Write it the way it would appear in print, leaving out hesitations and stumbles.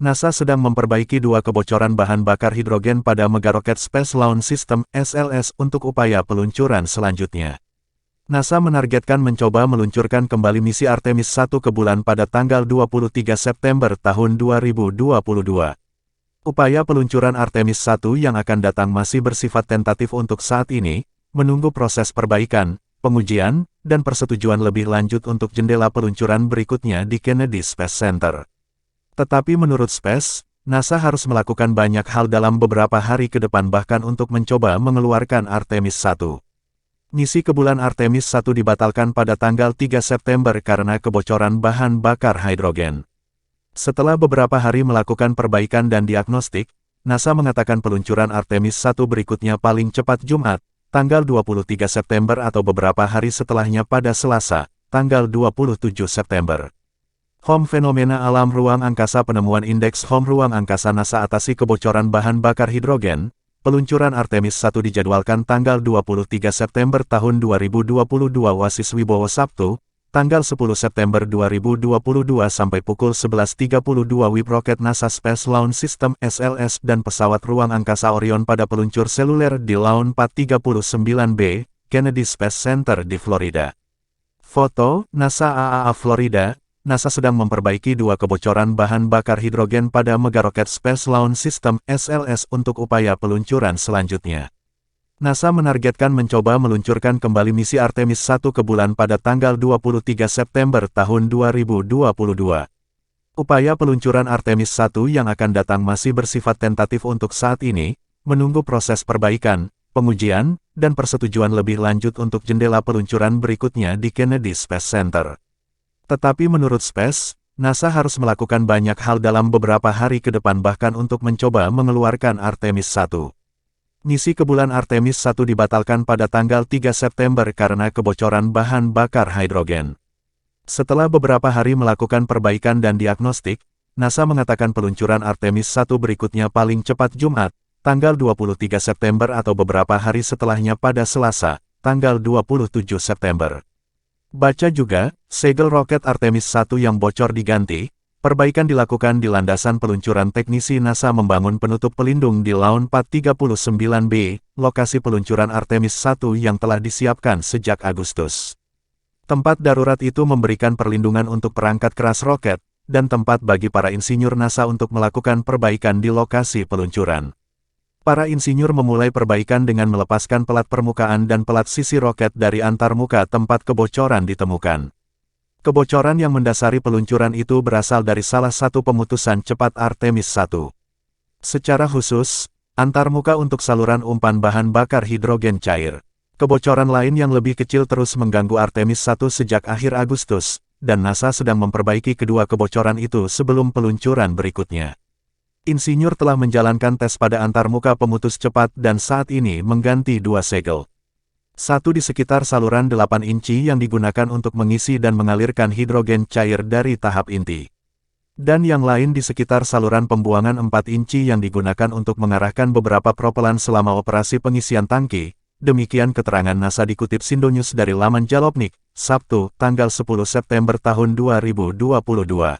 NASA sedang memperbaiki dua kebocoran bahan bakar hidrogen pada Megarocket Space Launch System (SLS) untuk upaya peluncuran selanjutnya. NASA menargetkan mencoba meluncurkan kembali misi Artemis 1 ke bulan pada tanggal 23 September tahun 2022. Upaya peluncuran Artemis 1 yang akan datang masih bersifat tentatif untuk saat ini, menunggu proses perbaikan, pengujian, dan persetujuan lebih lanjut untuk jendela peluncuran berikutnya di Kennedy Space Center. Tetapi menurut Space, NASA harus melakukan banyak hal dalam beberapa hari ke depan bahkan untuk mencoba mengeluarkan Artemis 1. Misi ke bulan Artemis 1 dibatalkan pada tanggal 3 September karena kebocoran bahan bakar hidrogen. Setelah beberapa hari melakukan perbaikan dan diagnostik, NASA mengatakan peluncuran Artemis 1 berikutnya paling cepat Jumat, tanggal 23 September atau beberapa hari setelahnya pada Selasa, tanggal 27 September. Home Fenomena Alam Ruang Angkasa Penemuan Indeks Home Ruang Angkasa NASA atasi kebocoran bahan bakar hidrogen, peluncuran Artemis 1 dijadwalkan tanggal 23 September tahun 2022 Wasis Wibowo Sabtu, tanggal 10 September 2022 sampai pukul 11.32 WIB roket NASA Space Launch System (SLS) dan pesawat ruang angkasa Orion pada peluncur seluler di Launch Pad 39B, Kennedy Space Center di Florida. Foto, NASA AAA Florida. NASA sedang memperbaiki dua kebocoran bahan bakar hidrogen pada Megarocket Space Launch System (SLS) untuk upaya peluncuran selanjutnya. NASA menargetkan mencoba meluncurkan kembali misi Artemis 1 ke bulan pada tanggal 23 September tahun 2022. Upaya peluncuran Artemis 1 yang akan datang masih bersifat tentatif untuk saat ini, menunggu proses perbaikan, pengujian, dan persetujuan lebih lanjut untuk jendela peluncuran berikutnya di Kennedy Space Center. Tetapi menurut Space, NASA harus melakukan banyak hal dalam beberapa hari ke depan bahkan untuk mencoba mengeluarkan Artemis 1. Misi ke bulan Artemis 1 dibatalkan pada tanggal 3 September karena kebocoran bahan bakar hidrogen. Setelah beberapa hari melakukan perbaikan dan diagnostik, NASA mengatakan peluncuran Artemis 1 berikutnya paling cepat Jumat, tanggal 23 September atau beberapa hari setelahnya pada Selasa, tanggal 27 September. Baca juga, segel roket Artemis 1 yang bocor diganti, perbaikan dilakukan di landasan peluncuran teknisi NASA membangun penutup pelindung di Launch Pad 39B, lokasi peluncuran Artemis 1 yang telah disiapkan sejak Agustus. Tempat darurat itu memberikan perlindungan untuk perangkat keras roket, dan tempat bagi para insinyur NASA untuk melakukan perbaikan di lokasi peluncuran. Para insinyur memulai perbaikan dengan melepaskan pelat permukaan dan pelat sisi roket dari antarmuka tempat kebocoran ditemukan. Kebocoran yang mendasari peluncuran itu berasal dari salah satu pemutusan cepat Artemis 1. Secara khusus, antarmuka untuk saluran umpan bahan bakar hidrogen cair. Kebocoran lain yang lebih kecil terus mengganggu Artemis 1 sejak akhir Agustus, dan NASA sedang memperbaiki kedua kebocoran itu sebelum peluncuran berikutnya. Insinyur telah menjalankan tes pada antarmuka pemutus cepat dan saat ini mengganti dua segel. Satu di sekitar saluran 8 inci yang digunakan untuk mengisi dan mengalirkan hidrogen cair dari tahap inti. Dan yang lain di sekitar saluran pembuangan 4 inci yang digunakan untuk mengarahkan beberapa propelan selama operasi pengisian tangki. Demikian keterangan NASA dikutip Sindonews dari laman Jalopnik, Sabtu, tanggal 10 September tahun 2022.